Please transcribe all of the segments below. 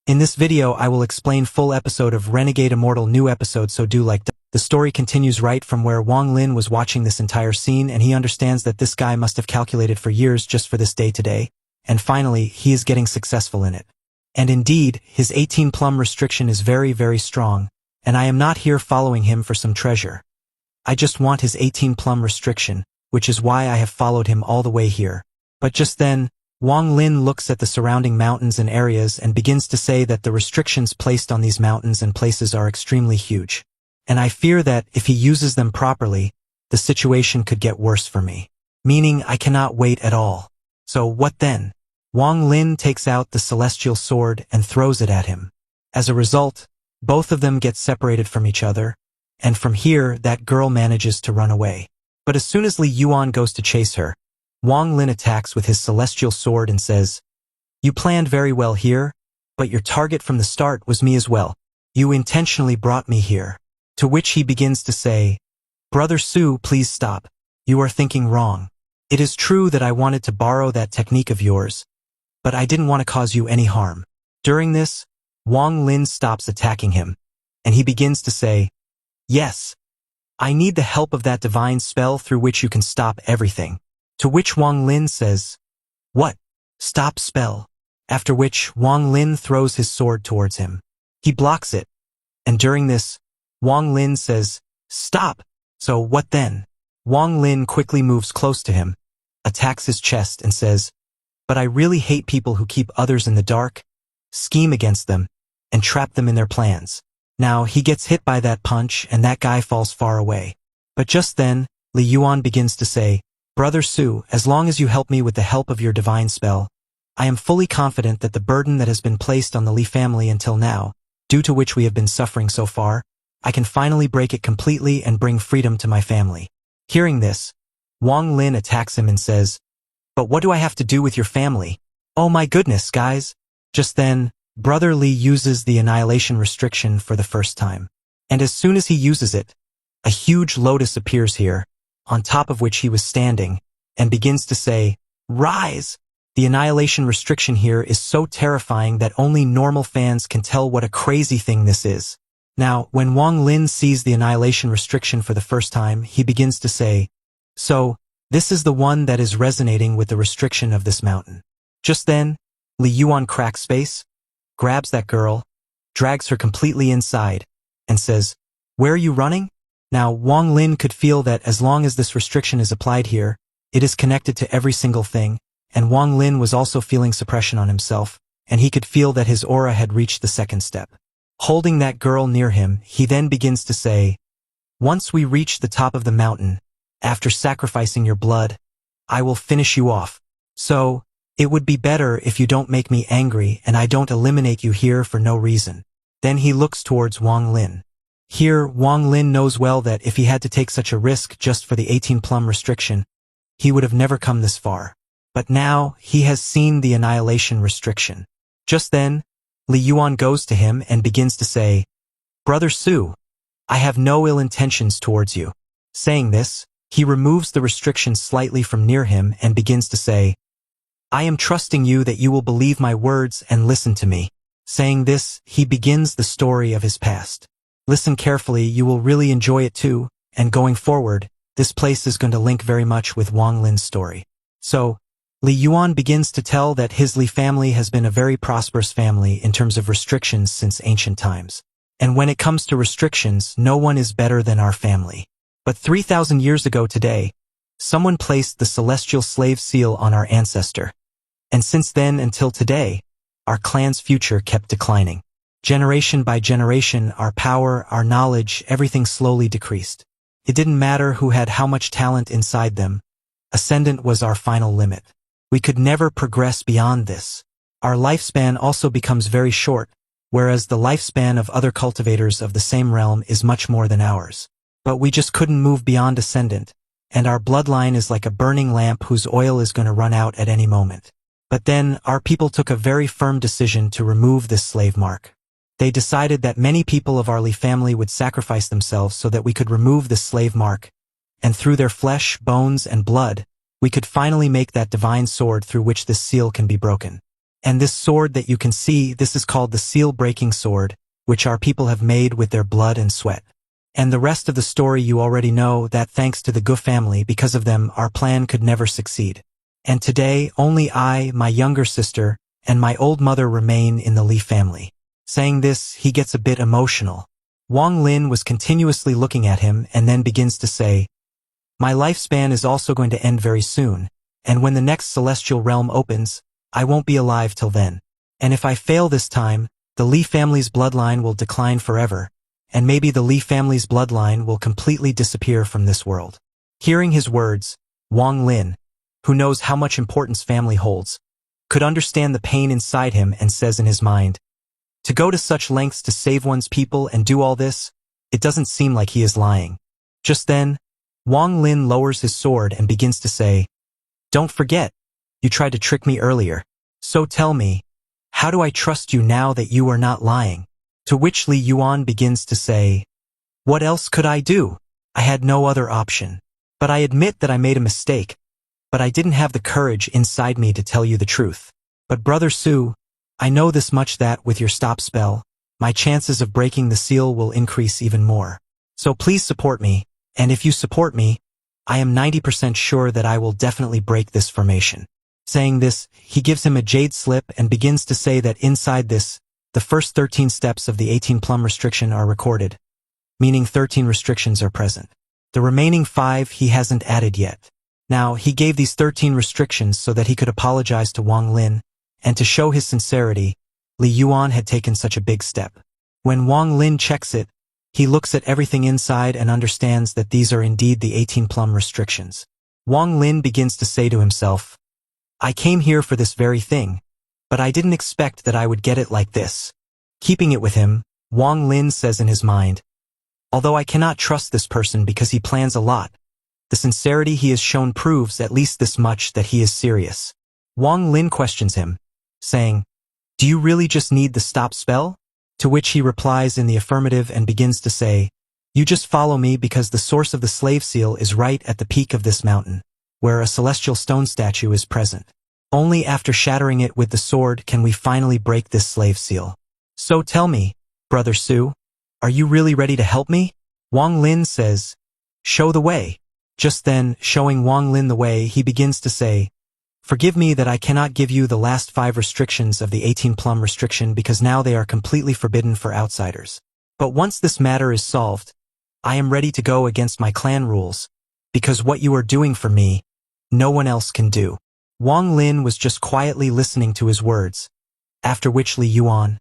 In this video, I will explain full episode of Renegade Immortal new episode, so do like. The story continues right from where Wang Lin was watching this entire scene, and he understands that this guy must have calculated for years just for this day today, and finally, he is getting successful in it. And indeed, his 18 plum restriction is very, very strong, and I am not here following him for some treasure. I just want his 18 plum restriction, which is why I have followed him all the way here. But just then, Wang Lin looks at the surrounding mountains and areas and begins to say that the restrictions placed on these mountains and places are extremely huge. And I fear that, if he uses them properly, the situation could get worse for me. Meaning I cannot wait at all. So what then? Wang Lin takes out the celestial sword and throws it at him. As a result, both of them get separated from each other, and from here that girl manages to run away. But as soon as Li Yuan goes to chase her, Wang Lin attacks with his celestial sword and says, "You planned very well here, but your target from the start was me as well. You intentionally brought me here." To which he begins to say, "Brother Su, please stop. You are thinking wrong. It is true that I wanted to borrow that technique of yours, but I didn't want to cause you any harm." During this, Wang Lin stops attacking him, and he begins to say, "Yes, I need the help of that divine spell through which you can stop everything." To which Wang Lin says, "What? Stop spell?" After which Wang Lin throws his sword towards him. He blocks it, and during this, Wang Lin says, "Stop!" So what then? Wang Lin quickly moves close to him, attacks his chest and says, "But I really hate people who keep others in the dark, scheme against them, and trap them in their plans." Now he gets hit by that punch and that guy falls far away. But just then, Li Yuan begins to say, "Brother Su, as long as you help me with the help of your divine spell, I am fully confident that the burden that has been placed on the Li family until now, due to which we have been suffering so far, I can finally break it completely and bring freedom to my family." Hearing this, Wang Lin attacks him and says, "But what do I have to do with your family? Oh my goodness, guys." Just then, Brother Li uses the annihilation restriction for the first time. And as soon as he uses it, a huge lotus appears here, on top of which he was standing, and begins to say, "Rise!" The annihilation restriction here is so terrifying that only normal fans can tell what a crazy thing this is. Now, when Wang Lin sees the annihilation restriction for the first time, he begins to say, "So, this is the one that is resonating with the restriction of this mountain." Just then, Li Yuan cracks space, grabs that girl, drags her completely inside, and says, "Where are you running?" Now, Wang Lin could feel that as long as this restriction is applied here, it is connected to every single thing, and Wang Lin was also feeling suppression on himself, and he could feel that his aura had reached the second step. Holding that girl near him, he then begins to say, "Once we reach the top of the mountain, after sacrificing your blood, I will finish you off. So, it would be better if you don't make me angry and I don't eliminate you here for no reason." Then he looks towards Wang Lin. Here, Wang Lin knows well that if he had to take such a risk just for the 18 plum restriction, he would have never come this far. But now, he has seen the annihilation restriction. Just then, Li Yuan goes to him and begins to say, "Brother Su, I have no ill intentions towards you." Saying this, he removes the restriction slightly from near him and begins to say, "I am trusting you that you will believe my words and listen to me." Saying this, he begins the story of his past. Listen carefully, you will really enjoy it too, and going forward, this place is going to link very much with Wang Lin's story. So, Li Yuan begins to tell that his Li family has been a very prosperous family in terms of restrictions since ancient times. And when it comes to restrictions, no one is better than our family. But 3,000 years ago today, someone placed the celestial slave seal on our ancestor. And since then until today, our clan's future kept declining. Generation by generation, our power, our knowledge, everything slowly decreased. It didn't matter who had how much talent inside them. Ascendant was our final limit. We could never progress beyond this. Our lifespan also becomes very short, whereas the lifespan of other cultivators of the same realm is much more than ours. But we just couldn't move beyond Ascendant, and our bloodline is like a burning lamp whose oil is going to run out at any moment. But then, our people took a very firm decision to remove this slave mark. They decided that many people of our Li family would sacrifice themselves so that we could remove this slave mark, and through their flesh, bones, and blood, we could finally make that divine sword through which this seal can be broken. And this sword that you can see, this is called the seal-breaking sword, which our people have made with their blood and sweat. And the rest of the story you already know, that thanks to the Gu family, because of them, our plan could never succeed. And today, only I, my younger sister, and my old mother remain in the Li family. Saying this, he gets a bit emotional. Wang Lin was continuously looking at him and then begins to say, "My lifespan is also going to end very soon, and when the next celestial realm opens, I won't be alive till then. And if I fail this time, the Li family's bloodline will decline forever, and maybe the Li family's bloodline will completely disappear from this world." Hearing his words, Wang Lin, who knows how much importance family holds, could understand the pain inside him and says in his mind, to go to such lengths to save one's people and do all this, it doesn't seem like he is lying. Just then, Wang Lin lowers his sword and begins to say, "Don't forget, you tried to trick me earlier. So tell me, how do I trust you now that you are not lying?" To which Li Yuan begins to say, "What else could I do? I had no other option. But I admit that I made a mistake, but I didn't have the courage inside me to tell you the truth. But Brother Su, I know this much, that with your stop spell, my chances of breaking the seal will increase even more. So please support me, and if you support me, I am 90% sure that I will definitely break this formation." Saying this, he gives him a jade slip and begins to say that inside this, the first 13 steps of the 18-plum restriction are recorded, meaning 13 restrictions are present. The remaining 5 he hasn't added yet. Now, he gave these 13 restrictions so that he could apologize to Wang Lin, and to show his sincerity, Li Yuan had taken such a big step. When Wang Lin checks it, he looks at everything inside and understands that these are indeed the 18-plum restrictions. Wang Lin begins to say to himself, "I came here for this very thing, but I didn't expect that I would get it like this." Keeping it with him, Wang Lin says in his mind, "Although I cannot trust this person because he plans a lot, the sincerity he has shown proves at least this much, that he is serious." Wang Lin questions him, saying, "Do you really just need the stop spell?" To which he replies in the affirmative and begins to say, "You just follow me, because the source of the slave seal is right at the peak of this mountain, where a celestial stone statue is present. Only after shattering it with the sword can we finally break this slave seal. So tell me, Brother Su, are you really ready to help me?" Wang Lin says, "Show the way." Just then, showing Wang Lin the way, he begins to say, "Forgive me that I cannot give you the last 5 restrictions of the 18-plum restriction, because now they are completely forbidden for outsiders. But once this matter is solved, I am ready to go against my clan rules, because what you are doing for me, no one else can do." Wang Lin was just quietly listening to his words, after which Li Yuan,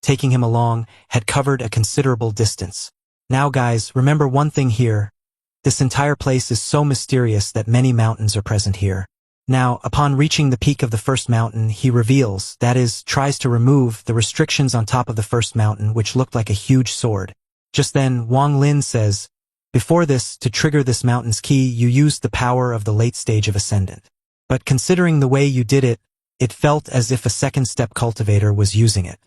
taking him along, had covered a considerable distance. Now guys, remember one thing here. This entire place is so mysterious that many mountains are present here. Now, upon reaching the peak of the first mountain, he reveals, that is, tries to remove the restrictions on top of the first mountain, which looked like a huge sword. Just then, Wang Lin says, "Before this, to trigger this mountain's key, you used the power of the late stage of Ascendant. But considering the way you did it, it felt as if a second-step cultivator was using it.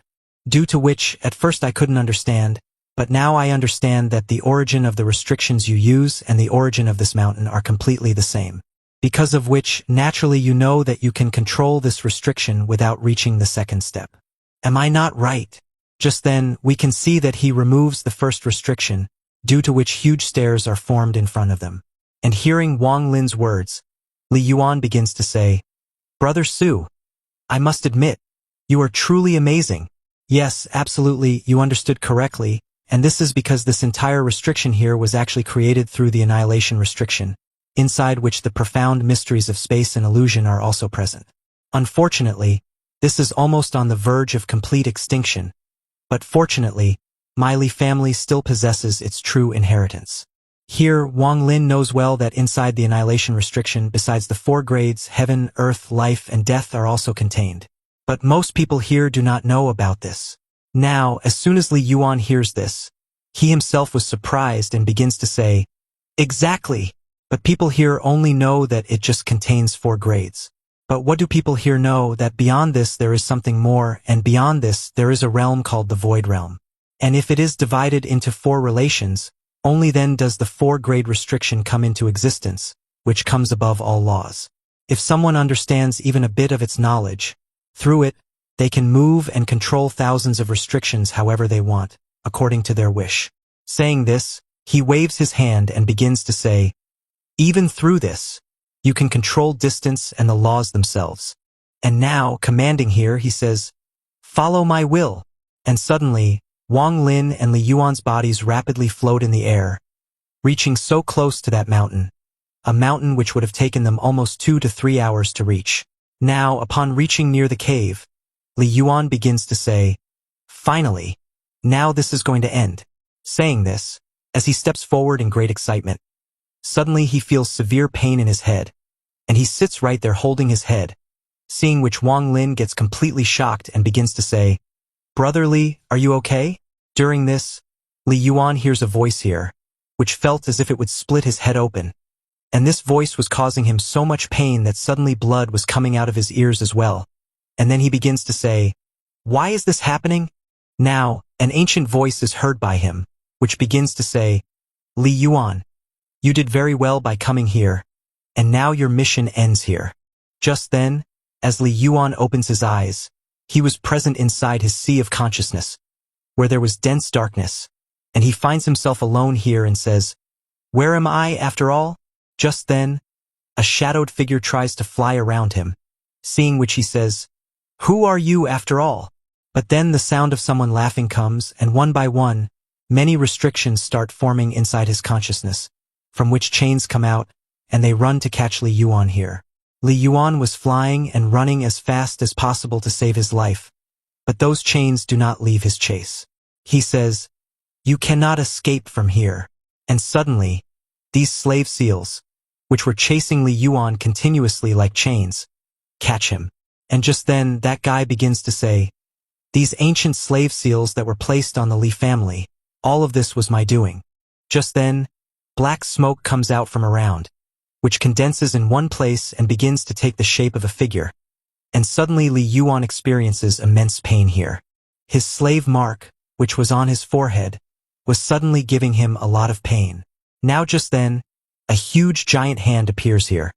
Due to which, at first I couldn't understand, but now I understand that the origin of the restrictions you use and the origin of this mountain are completely the same. Because of which, naturally you know that you can control this restriction without reaching the second step. Am I not right?" Just then, we can see that he removes the first restriction, due to which huge stairs are formed in front of them. And hearing Wang Lin's words, Li Yuan begins to say, "Brother Su, I must admit, you are truly amazing. Yes, absolutely, you understood correctly, and this is because this entire restriction here was actually created through the annihilation restriction, inside which the profound mysteries of space and illusion are also present. Unfortunately, this is almost on the verge of complete extinction, but fortunately, my Li family still possesses its true inheritance." Here, Wang Lin knows well that inside the annihilation restriction, besides the 4 grades, heaven, earth, life, and death are also contained. But most people here do not know about this. Now, as soon as Li Yuan hears this, he himself was surprised and begins to say, "Exactly! But people here only know that it just contains 4 grades. But what do people here know? That beyond this there is something more, and beyond this there is a realm called the Void Realm. And if it is divided into 4 relations, only then does the 4-grade restriction come into existence, which comes above all laws. If someone understands even a bit of its knowledge, through it, They can move and control thousands of restrictions however they want, according to their wish. Saying this, he waves his hand and begins to say, even through this, you can control distance and the laws themselves. And now, commanding here, he says, follow my will. And suddenly, Wang Lin and Li Yuan's bodies rapidly float in the air, reaching so close to that mountain, a mountain which would have taken them almost 2 to 3 hours to reach. Now, upon reaching near the cave, Li Yuan begins to say, finally, now this is going to end. Saying this, as he steps forward in great excitement, suddenly he feels severe pain in his head, and he sits right there holding his head, seeing which Wang Lin gets completely shocked and begins to say, Brother Li, are you okay? During this, Li Yuan hears a voice here, which felt as if it would split his head open, and this voice was causing him so much pain that suddenly blood was coming out of his ears as well. And then he begins to say, why is this happening? Now, an ancient voice is heard by him, which begins to say, Li Yuan, you did very well by coming here, and now your mission ends here. Just then, as Li Yuan opens his eyes, he was present inside his sea of consciousness, where there was dense darkness, and he finds himself alone here and says, where am I after all? Just then, a shadowed figure tries to fly around him, seeing which he says, who are you after all? But then the sound of someone laughing comes, and one by one, many restrictions start forming inside his consciousness, from which chains come out, and they run to catch Li Yuan here. Li Yuan was flying and running as fast as possible to save his life, but those chains do not leave his chase. He says, you cannot escape from here. And suddenly, these slave seals, which were chasing Li Yuan continuously like chains, catch him. And just then, that guy begins to say, these ancient slave seals that were placed on the Li family, all of this was my doing. Just then, black smoke comes out from around, which condenses in one place and begins to take the shape of a figure. And suddenly Li Yuan experiences immense pain here. His slave mark, which was on his forehead, was suddenly giving him a lot of pain. Now just then, a huge giant hand appears here,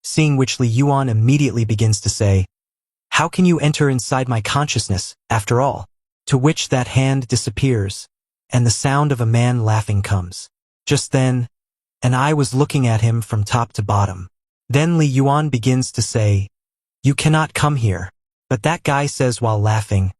seeing which Li Yuan immediately begins to say, how can you enter inside my consciousness, after all? To which that hand disappears, and the sound of a man laughing comes. Just then, and I was looking at him from top to bottom. Then Li Yuan begins to say, you cannot come here. But that guy says while laughing,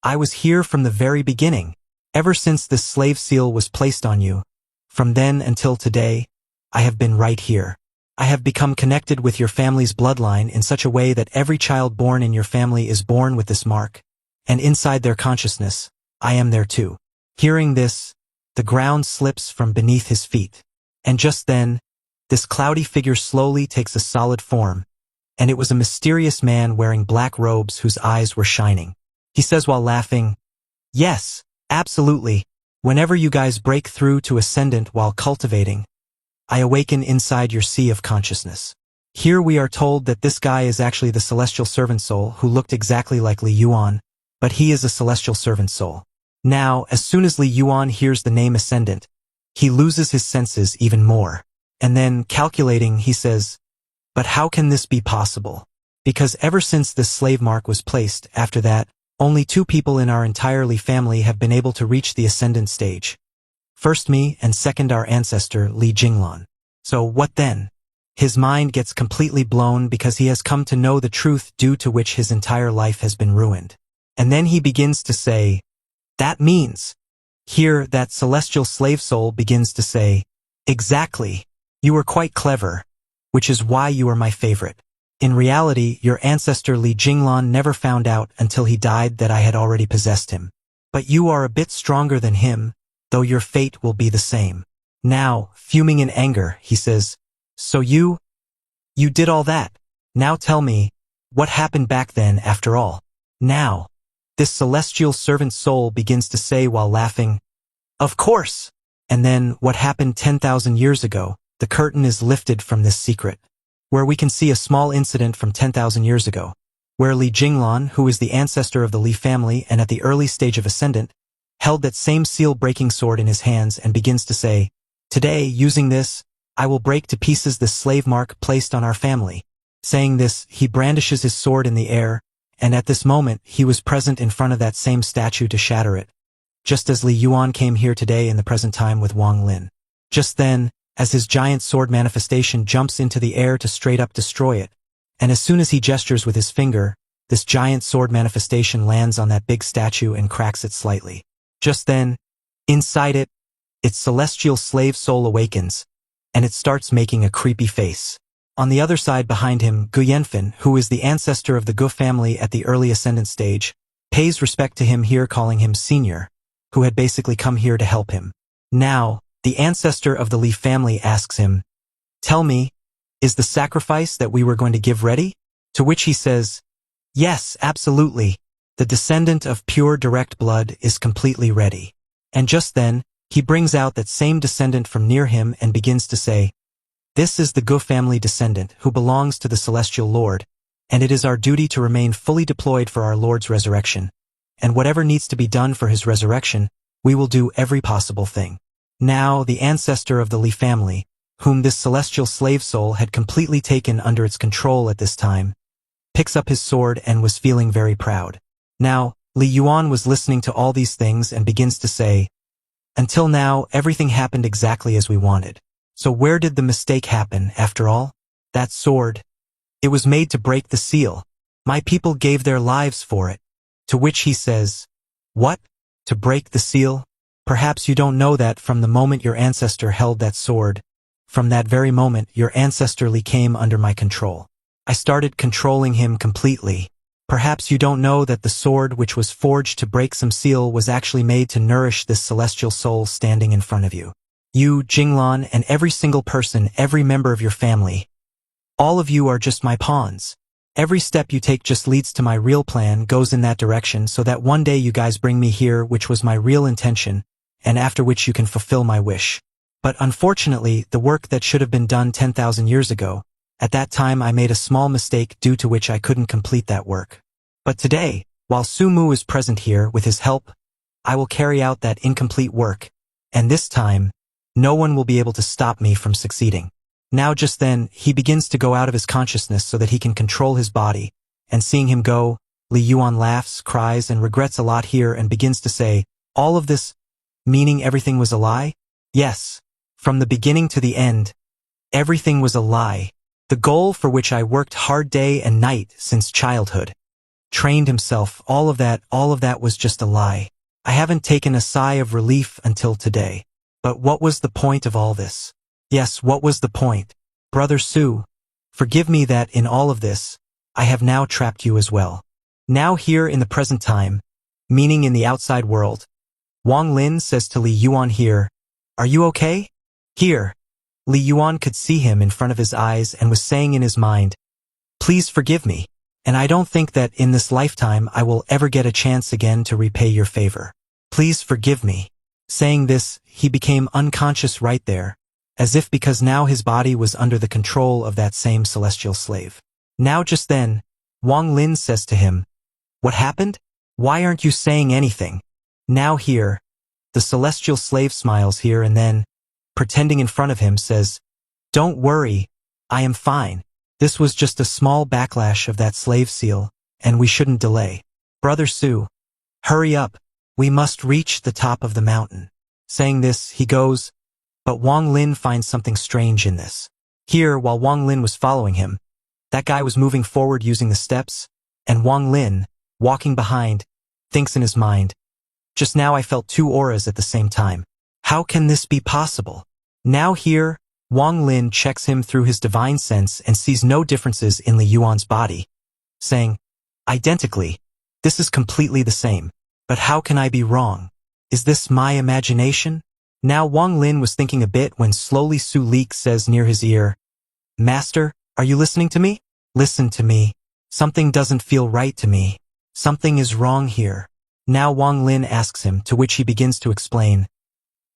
I was here from the very beginning, ever since this slave seal was placed on you. From then until today, I have been right here. I have become connected with your family's bloodline in such a way that every child born in your family is born with this mark, and inside their consciousness, I am there too. Hearing this, the ground slips from beneath his feet. And just then, this cloudy figure slowly takes a solid form, and it was a mysterious man wearing black robes whose eyes were shining. He says while laughing, yes, absolutely. Whenever you guys break through to Ascendant while cultivating, I awaken inside your sea of consciousness. Here we are told that this guy is actually the celestial servant soul who looked exactly like Li Yuan, but he is a celestial servant soul. Now, as soon as Li Yuan hears the name Ascendant, he loses his senses even more. And then, calculating, he says, but how can this be possible? Because ever since this slave mark was placed, after that, only 2 people in our entire Li family have been able to reach the Ascendant stage. First me, and second our ancestor, Li Jinglan. So what then? His mind gets completely blown because he has come to know the truth due to which his entire life has been ruined. And then he begins to say, that means. Here, that celestial slave soul begins to say, exactly. You are quite clever, which is why you are my favorite. In reality, your ancestor Li Jinglan never found out until he died that I had already possessed him. But you are a bit stronger than him, though your fate will be the same. Now, fuming in anger, he says, so you did all that. Now tell me, what happened back then after all? Now, this celestial servant soul begins to say while laughing, of course. And then, what happened 10,000 years ago, the curtain is lifted from this secret, where we can see a small incident from 10,000 years ago, where Li Jinglan, who is the ancestor of the Li family and at the early stage of Ascendant, held that same seal-breaking sword in his hands and begins to say, today, using this, I will break to pieces the slave mark placed on our family. Saying this, he brandishes his sword in the air, and at this moment he was present in front of that same statue to shatter it, just as Li Yuan came here today in the present time with Wang Lin. Just then, as his giant sword manifestation jumps into the air to straight up destroy it, and as soon as he gestures with his finger, this giant sword manifestation lands on that big statue and cracks it slightly. Just then, inside it, its celestial slave soul awakens, and it starts making a creepy face. On the other side behind him, Gu Yanfen, who is the ancestor of the Gu family at the early ascendant stage, pays respect to him here, calling him senior, who had basically come here to help him. Now, the ancestor of the Li family asks him, "Tell me, is the sacrifice that we were going to give ready?" To which he says, "Yes, absolutely. The descendant of pure direct blood is completely ready." And just then, he brings out that same descendant from near him and begins to say, "This is the Gu family descendant who belongs to the Celestial Lord, and it is our duty to remain fully deployed for our Lord's resurrection. And whatever needs to be done for his resurrection, we will do every possible thing." Now, the ancestor of the Li family, whom this celestial slave soul had completely taken under its control at this time, picks up his sword and was feeling very proud. Now, Li Yuan was listening to all these things and begins to say, "Until now, everything happened exactly as we wanted. So where did the mistake happen, after all? That sword. It was made to break the seal. My people gave their lives for it." To which he says, "What? To break the seal? Perhaps you don't know that from the moment your ancestor held that sword, from that very moment your ancestor Li came under my control. I started controlling him completely. Perhaps you don't know that the sword which was forged to break some seal was actually made to nourish this celestial soul standing in front of you. You, Jinglan, and every single person, every member of your family. All of you are just my pawns. Every step you take just leads to my real plan, goes in that direction, so that one day you guys bring me here, which was my real intention, and after which you can fulfill my wish. But unfortunately, the work that should have been done 10,000 years ago, at that time I made a small mistake due to which I couldn't complete that work. But today, while Su Mu is present here with his help, I will carry out that incomplete work, and this time, no one will be able to stop me from succeeding." Now just then, he begins to go out of his consciousness so that he can control his body, and seeing him go, Li Yuan laughs, cries, and regrets a lot here and begins to say, "All of this, meaning everything was a lie? Yes, from the beginning to the end, everything was a lie. The goal for which I worked hard day and night since childhood, trained himself, all of that was just a lie. I haven't taken a sigh of relief until today. But what was the point of all this? Yes, what was the point? Brother Su, forgive me that in all of this, I have now trapped you as well." Now here in the present time, meaning in the outside world, Wang Lin says to Li Yuan here, "Are you okay?" Here, Li Yuan could see him in front of his eyes and was saying in his mind, "Please forgive me, and I don't think that in this lifetime I will ever get a chance again to repay your favor. Please forgive me." Saying this, he became unconscious right there, as if because now his body was under the control of that same celestial slave. Now just then, Wang Lin says to him, "What happened? Why aren't you saying anything?" Now here, the celestial slave smiles here and then, pretending in front of him, says, "Don't worry, I am fine. This was just a small backlash of that slave seal, and we shouldn't delay. Brother Su, hurry up, we must reach the top of the mountain." Saying this, he goes, but Wang Lin finds something strange in this. Here, while Wang Lin was following him, that guy was moving forward using the steps, and Wang Lin, walking behind, thinks in his mind, "Just now I felt two auras at the same time. How can this be possible?" Now here, Wang Lin checks him through his divine sense and sees no differences in Li Yuan's body, saying, "Identically, this is completely the same. But how can I be wrong? Is this my imagination?" Now Wang Lin was thinking a bit when slowly Su Leek says near his ear, "Master, are you listening to me? Listen to me. Something doesn't feel right to me. Something is wrong here." Now Wang Lin asks him, to which he begins to explain,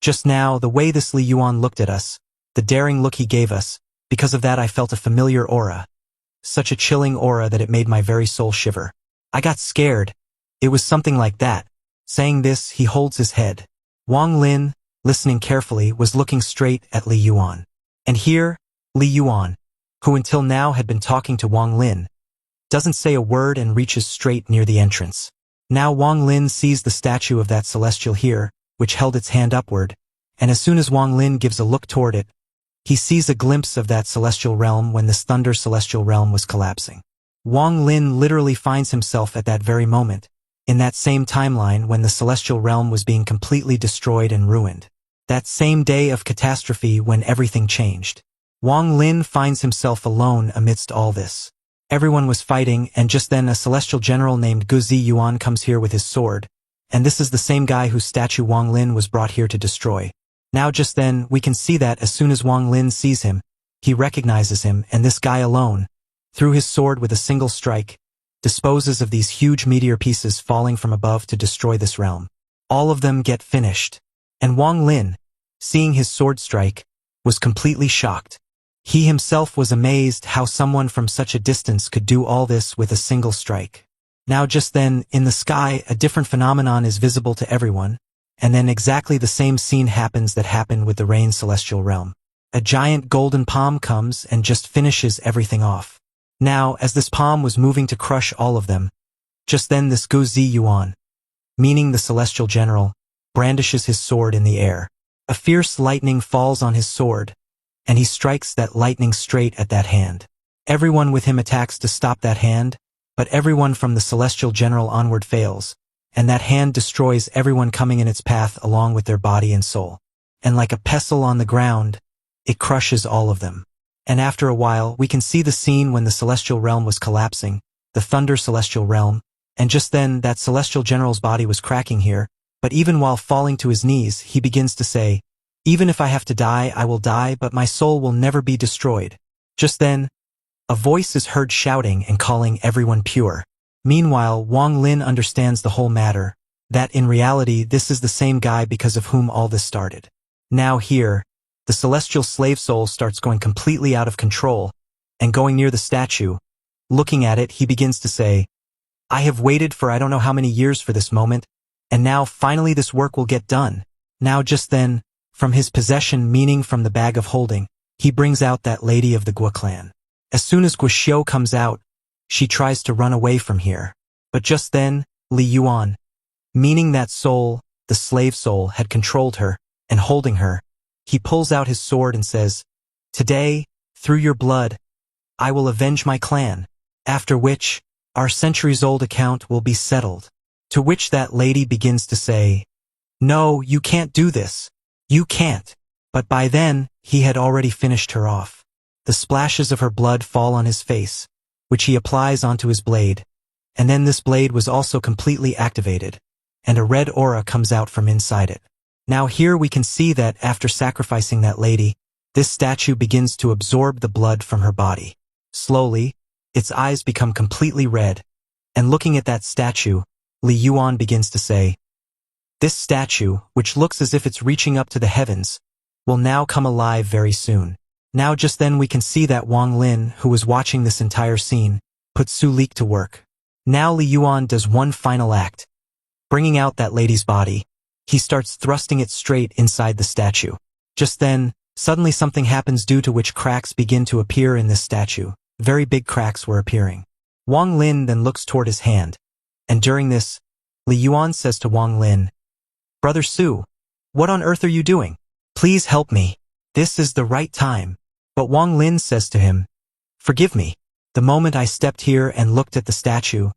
"Just now, the way this Li Yuan looked at us, the daring look he gave us, because of that I felt a familiar aura. Such a chilling aura that it made my very soul shiver. I got scared. It was something like that." Saying this, he holds his head. Wang Lin, listening carefully, was looking straight at Li Yuan. And here, Li Yuan, who until now had been talking to Wang Lin, doesn't say a word and reaches straight near the entrance. Now Wang Lin sees the statue of that celestial here, which held its hand upward, and as soon as Wang Lin gives a look toward it, he sees a glimpse of that celestial realm when this thunder celestial realm was collapsing. Wang Lin literally finds himself at that very moment, in that same timeline when the celestial realm was being completely destroyed and ruined. That same day of catastrophe when everything changed. Wang Lin finds himself alone amidst all this. Everyone was fighting, and just then a celestial general named Gu Ziyuan comes here with his sword, and this is the same guy whose statue Wang Lin was brought here to destroy. Now just then, we can see that as soon as Wang Lin sees him, he recognizes him, and this guy alone, through his sword with a single strike, disposes of these huge meteor pieces falling from above to destroy this realm. All of them get finished, and Wang Lin, seeing his sword strike, was completely shocked. He himself was amazed how someone from such a distance could do all this with a single strike. Now just then, in the sky, a different phenomenon is visible to everyone, and then exactly the same scene happens that happened with the Rain Celestial Realm. A giant golden palm comes and just finishes everything off. Now, as this palm was moving to crush all of them, just then this Gu Ziyuan, meaning the Celestial General, brandishes his sword in the air. A fierce lightning falls on his sword, and he strikes that lightning straight at that hand. Everyone with him attacks to stop that hand, but everyone from the Celestial General onward fails, and that hand destroys everyone coming in its path along with their body and soul. And like a pestle on the ground, it crushes all of them. And after a while, we can see the scene when the Celestial Realm was collapsing, the Thunder Celestial Realm, and just then that Celestial General's body was cracking here, but even while falling to his knees, he begins to say, "Even if I have to die, I will die, but my soul will never be destroyed." Just then, a voice is heard shouting and calling everyone pure. Meanwhile, Wang Lin understands the whole matter, that in reality this is the same guy because of whom all this started. Now here, the celestial slave soul starts going completely out of control, and going near the statue. Looking at it, he begins to say, "I have waited for I don't know how many years for this moment, and now finally this work will get done." Now just then, from his possession, meaning from the bag of holding, he brings out that lady of the Guo clan. As soon as Guo comes out, she tries to run away from here. But just then, Li Yuan, meaning that soul, the slave soul, had controlled her, and holding her, he pulls out his sword and says, "Today, through your blood, I will avenge my clan, after which, our centuries-old account will be settled." To which that lady begins to say, "No, you can't do this. You can't." But by then, he had already finished her off. The splashes of her blood fall on his face, which he applies onto his blade, and then this blade was also completely activated, and a red aura comes out from inside it. Now here we can see that after sacrificing that lady, this statue begins to absorb the blood from her body. Slowly, its eyes become completely red, and looking at that statue, Li Yuan begins to say, "This statue, which looks as if it's reaching up to the heavens, will now come alive very soon." Now just then we can see that Wang Lin, who was watching this entire scene, put Su Lik to work. Now Li Yuan does one final act. Bringing out that lady's body, he starts thrusting it straight inside the statue. Just then, suddenly something happens due to which cracks begin to appear in this statue. Very big cracks were appearing. Wang Lin then looks toward his hand, and during this, Li Yuan says to Wang Lin, "Brother Su, what on earth are you doing? Please help me. This is the right time." But Wang Lin says to him, "Forgive me. The moment I stepped here and looked at the statue,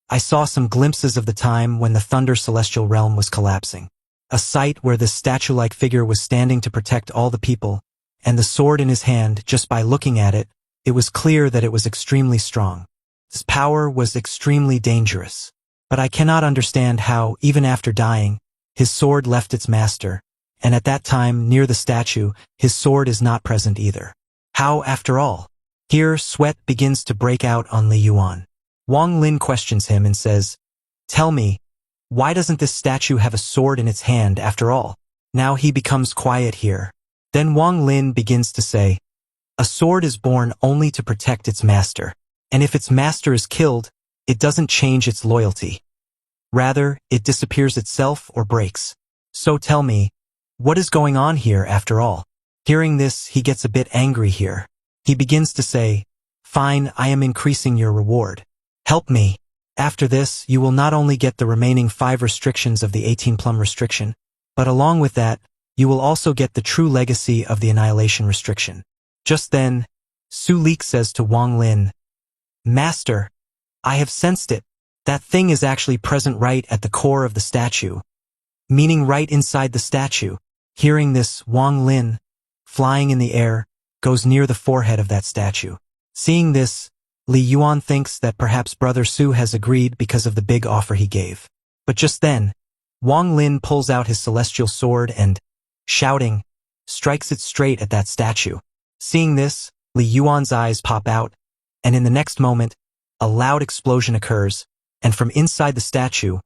I saw some glimpses of the time when the Thunder Celestial Realm was collapsing. A sight where this statue-like figure was standing to protect all the people, and the sword in his hand. Just by looking at it, it was clear that it was extremely strong. Its power was extremely dangerous. But I cannot understand how, even after dying, his sword left its master, and at that time, near the statue, his sword is not present either. How, after all?" Here, sweat begins to break out on Li Yuan. Wang Lin questions him and says, "Tell me, why doesn't this statue have a sword in its hand after all?" Now he becomes quiet here. Then Wang Lin begins to say, "A sword is born only to protect its master, and if its master is killed, it doesn't change its loyalty. Rather, it disappears itself or breaks. So tell me, what is going on here after all?" Hearing this, he gets a bit angry here. He begins to say, "Fine, I am increasing your reward. Help me. After this, you will not only get the remaining 5 restrictions of the 18-plum restriction, but along with that, you will also get the true legacy of the annihilation restriction. Just then, Su Leek says to Wang Lin, Master, I have sensed it. That thing is actually present right at the core of the statue, meaning right inside the statue. Hearing this, Wang Lin, flying in the air, goes near the forehead of that statue. Seeing this, Li Yuan thinks that perhaps Brother Su has agreed because of the big offer he gave. But just then, Wang Lin pulls out his celestial sword and, shouting, strikes it straight at that statue. Seeing this, Li Yuan's eyes pop out, and in the next moment, a loud explosion occurs, and from inside the statue,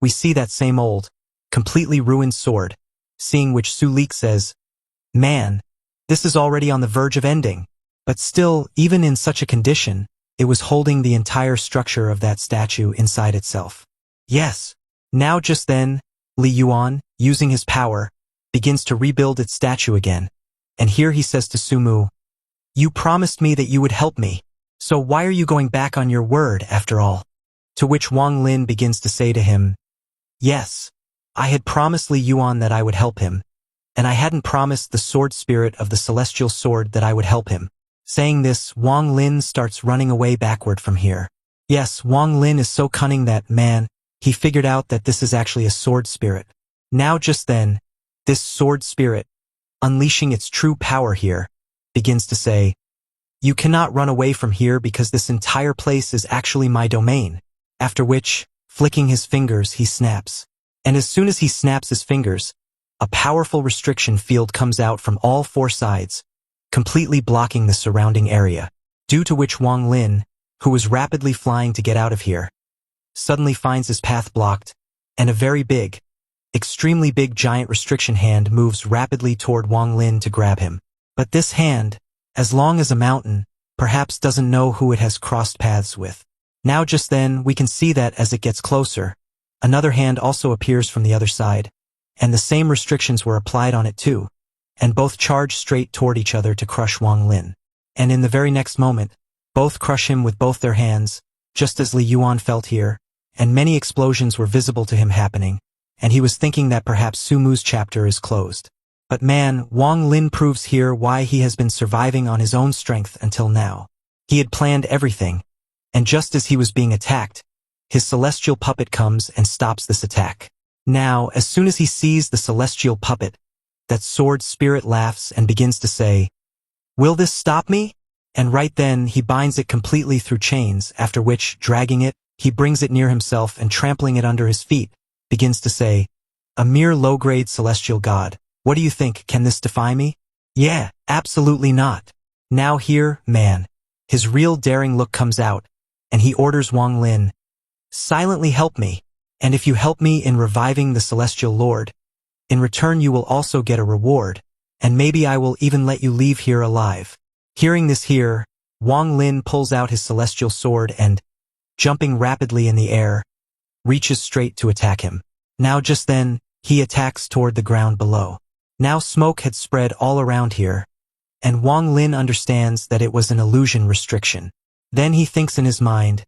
we see that same old, completely ruined sword, seeing which Su Leek says, Man, this is already on the verge of ending. But still, even in such a condition, it was holding the entire structure of that statue inside itself. Yes. Now just then, Li Yuan, using his power, begins to rebuild its statue again. And here he says to Sumu, You promised me that you would help me, so why are you going back on your word after all? To which Wang Lin begins to say to him, Yes, I had promised Li Yuan that I would help him, and I hadn't promised the sword spirit of the celestial sword that I would help him. Saying this, Wang Lin starts running away backward from here. Yes, Wang Lin is so cunning that, man, he figured out that this is actually a sword spirit. Now just then, this sword spirit, unleashing its true power here, begins to say, You cannot run away from here because this entire place is actually my domain. After which, flicking his fingers, he snaps. And as soon as he snaps his fingers, a powerful restriction field comes out from all 4 sides, completely blocking the surrounding area, due to which Wang Lin, who was rapidly flying to get out of here, suddenly finds his path blocked, and a very big, extremely big giant restriction hand moves rapidly toward Wang Lin to grab him. But this hand, as long as a mountain, perhaps doesn't know who it has crossed paths with. Now just then, we can see that as it gets closer, another hand also appears from the other side, and the same restrictions were applied on it too, and both charge straight toward each other to crush Wang Lin. And in the very next moment, both crush him with both their hands, just as Li Yuan felt here, and many explosions were visible to him happening, and he was thinking that perhaps Sumu's chapter is closed. But man, Wang Lin proves here why he has been surviving on his own strength until now. He had planned everything, and just as he was being attacked, his celestial puppet comes and stops this attack. Now, as soon as he sees the celestial puppet, that sword spirit laughs and begins to say, Will this stop me? And right then, he binds it completely through chains, after which, dragging it, he brings it near himself and trampling it under his feet, begins to say, A mere low-grade celestial god, what do you think, can this defy me? Yeah, absolutely not. Now here, man, his real daring look comes out, and he orders Wang Lin, Silently help me, and if you help me in reviving the celestial lord, in return you will also get a reward, and maybe I will even let you leave here alive. Hearing this here, Wang Lin pulls out his celestial sword and, jumping rapidly in the air, reaches straight to attack him. Now just then, he attacks toward the ground below. Now smoke had spread all around here, and Wang Lin understands that it was an illusion restriction. Then he thinks in his mind,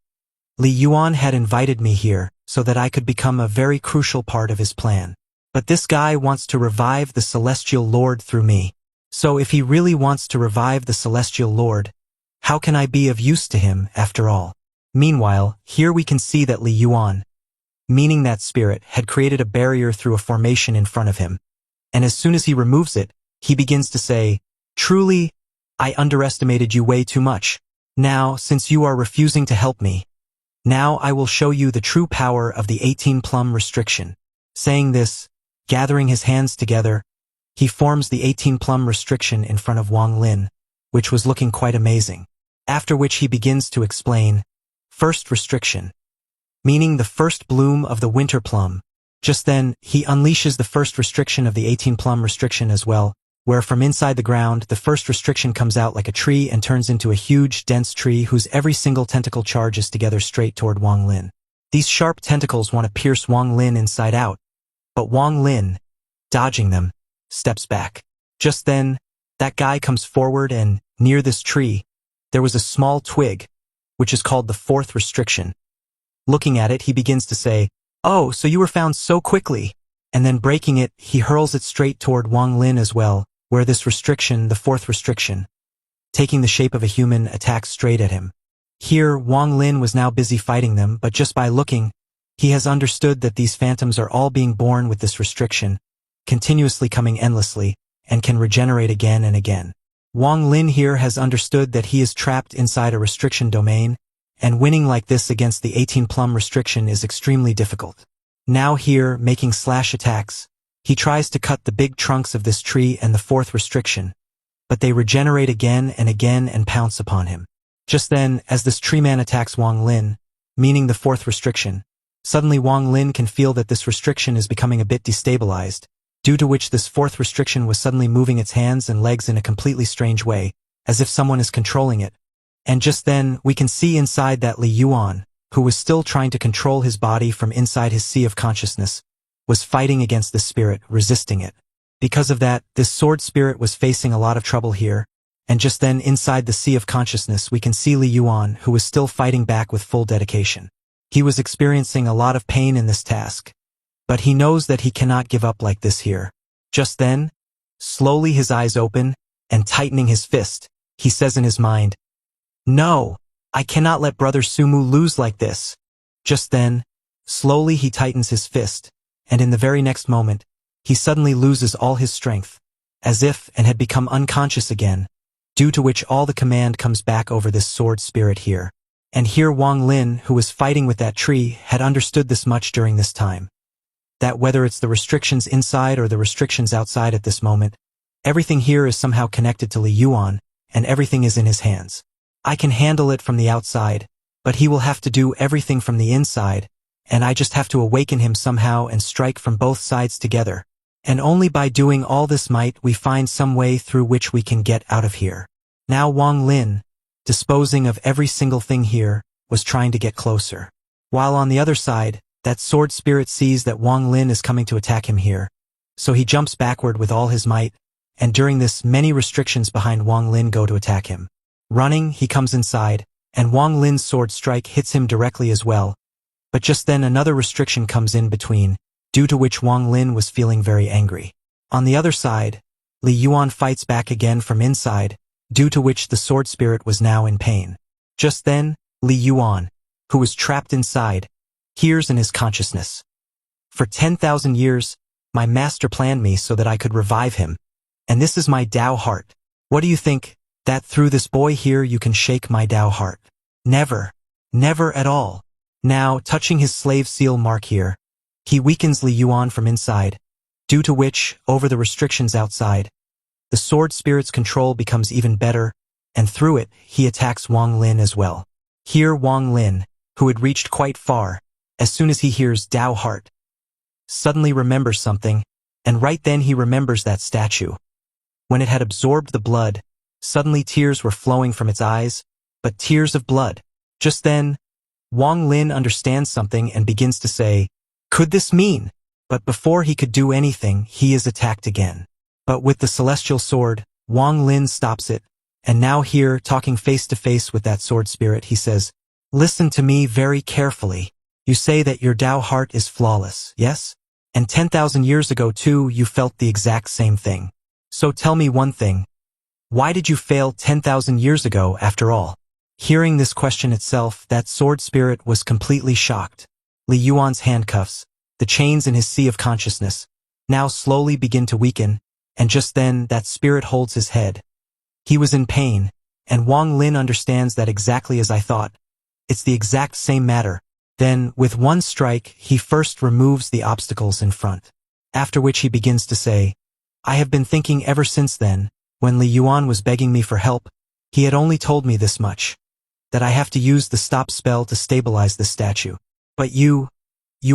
Li Yuan had invited me here so that I could become a very crucial part of his plan. But this guy wants to revive the celestial lord through me. So if he really wants to revive the celestial lord, how can I be of use to him after all? Meanwhile, here we can see that Li Yuan, meaning that spirit, had created a barrier through a formation in front of him. And as soon as he removes it, he begins to say, Truly, I underestimated you way too much. Now, since you are refusing to help me, now I will show you the true power of the 18-plum restriction. Saying this, gathering his hands together, he forms the 18-plum restriction in front of Wang Lin, which was looking quite amazing. After which he begins to explain, First restriction, meaning the first bloom of the winter plum. Just then, he unleashes the first restriction of the 18-plum restriction as well, where from inside the ground, the first restriction comes out like a tree and turns into a huge, dense tree whose every single tentacle charges together straight toward Wang Lin. These sharp tentacles want to pierce Wang Lin inside out, but Wang Lin, dodging them, steps back. Just then, that guy comes forward and, near this tree, there was a small twig, which is called the fourth restriction, Looking at it, he begins to say, "Oh, so you were found so quickly." And then breaking it, he hurls it straight toward Wang Lin as well, where this restriction, the fourth restriction, taking the shape of a human, attacks straight at him. Here, Wang Lin was now busy fighting them, but just by looking, he has understood that these phantoms are all being born with this restriction, continuously coming endlessly, and can regenerate again and again. Wang Lin here has understood that he is trapped inside a restriction domain, and winning like this against the 18-plum restriction is extremely difficult. Now here, making slash attacks, he tries to cut the big trunks of this tree and the fourth restriction, but they regenerate again and pounce upon him. Just then, as this tree man attacks Wang Lin, meaning the fourth restriction, suddenly Wang Lin can feel that this restriction is becoming a bit destabilized, due to which this fourth restriction was suddenly moving its hands and legs in a completely strange way, as if someone is controlling it. And just then, we can see inside that Li Yuan, who was still trying to control his body from inside his sea of consciousness, was fighting against this spirit, resisting it. Because of that, this sword spirit was facing a lot of trouble here, and just then inside the sea of consciousness we can see Li Yuan, who was still fighting back with full dedication. He was experiencing a lot of pain in this task, but he knows that he cannot give up like this here. Just then, slowly his eyes open, and tightening his fist, he says in his mind, "No, I cannot let Brother Sumu lose like this." Just then, slowly he tightens his fist, and in the very next moment, he suddenly loses all his strength, as if and had become unconscious again, due to which all the command comes back over this sword spirit here. And here Wang Lin, who was fighting with that tree, had understood this much during this time. That whether it's the restrictions inside or the restrictions outside at this moment, everything here is somehow connected to Li Yuan, and everything is in his hands. I can handle it from the outside, but he will have to do everything from the inside, and I just have to awaken him somehow and strike from both sides together. And only by doing all this might we find some way through which we can get out of here. Now Wang Lin, disposing of every single thing here, was trying to get closer. While on the other side, that sword spirit sees that Wang Lin is coming to attack him here, so he jumps backward with all his might, and during this many restrictions behind Wang Lin go to attack him. Running, he comes inside, and Wang Lin's sword strike hits him directly as well, but just then another restriction comes in between, due to which Wang Lin was feeling very angry. On the other side, Li Yuan fights back again from inside, due to which the sword spirit was now in pain. Just then, Li Yuan, who was trapped inside, hears in his consciousness, "For 10,000 years, my master planned me so that I could revive him, and this is my Tao heart. What do you think, that through this boy here you can shake my Tao heart? Never, never at all." Now, touching his slave seal mark here, he weakens Li Yuan from inside, due to which, over the restrictions outside, the sword spirit's control becomes even better, and through it, he attacks Wang Lin as well. Here Wang Lin, who had reached quite far, as soon as he hears Tao heart, suddenly remembers something, and right then he remembers that statue. When it had absorbed the blood, suddenly tears were flowing from its eyes, but tears of blood. Just then, Wang Lin understands something and begins to say, "Could this mean?" But before he could do anything, he is attacked again. But with the celestial sword, Wang Lin stops it, and now here, talking face to face with that sword spirit, he says, "Listen to me very carefully. You say that your Tao heart is flawless, yes? And 10,000 years ago too, you felt the exact same thing. So tell me one thing. Why did you fail 10,000 years ago after all?" Hearing this question itself, that sword spirit was completely shocked. Li Yuan's handcuffs, the chains in his sea of consciousness, now slowly begin to weaken, and just then that spirit holds his head. He was in pain, and Wang Lin understands that exactly as I thought. It's the exact same matter. Then, with one strike, he first removes the obstacles in front. After which he begins to say, "I have been thinking ever since then, when Li Yuan was begging me for help, he had only told me this much, that I have to use the stop spell to stabilize the statue. But you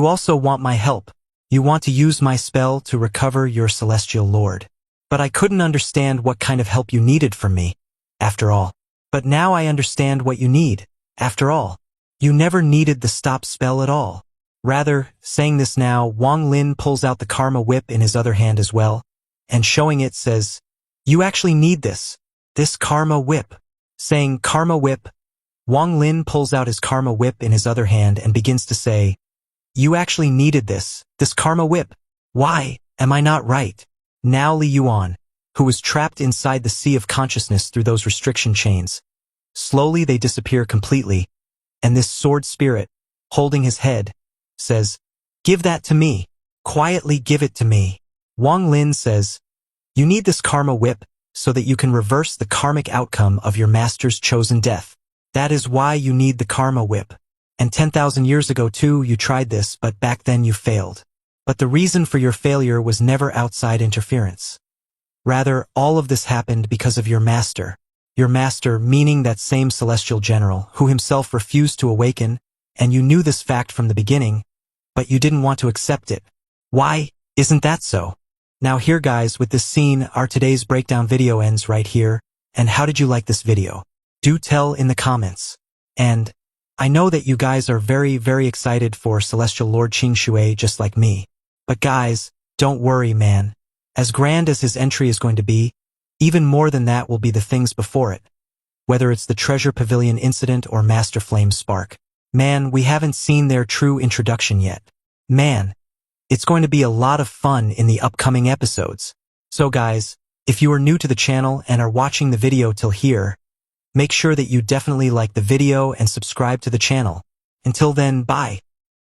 also want my help. You want to use my spell to recover your celestial lord. But I couldn't understand what kind of help you needed from me, after all. But now I understand what you need, after all. You never needed the stop spell at all." Rather, saying this now, Wang Lin pulls out the karma whip in his other hand as well, and showing it says, "You actually need this karma whip." Saying karma whip, Wang Lin pulls out his karma whip in his other hand and begins to say, "You actually needed this karma whip. Why, am I not right?" Now Li Yuan, who was trapped inside the sea of consciousness through those restriction chains. Slowly they disappear completely, and this sword spirit, holding his head, says, "Give that to me. Quietly give it to me." Wang Lin says, "You need this karma whip so that you can reverse the karmic outcome of your master's chosen death. That is why you need the karma whip. And 10,000 years ago too, you tried this, but back then you failed. But the reason for your failure was never outside interference. Rather, all of this happened because of your master. Your master, meaning that same celestial general, who himself refused to awaken, and you knew this fact from the beginning, but you didn't want to accept it. Why? Isn't that so?" Now here guys, with this scene, our today's breakdown video ends right here. And how did you like this video? Do tell in the comments. And I know that you guys are very, very excited for Celestial Lord Qing Shui just like me. But guys, don't worry, man. As grand as his entry is going to be, even more than that will be the things before it. Whether it's the Treasure Pavilion incident or Master Flame Spark. Man, we haven't seen their true introduction yet. Man, it's going to be a lot of fun in the upcoming episodes. So guys, if you are new to the channel and are watching the video till here, make sure that you definitely like the video and subscribe to the channel. Until then, bye.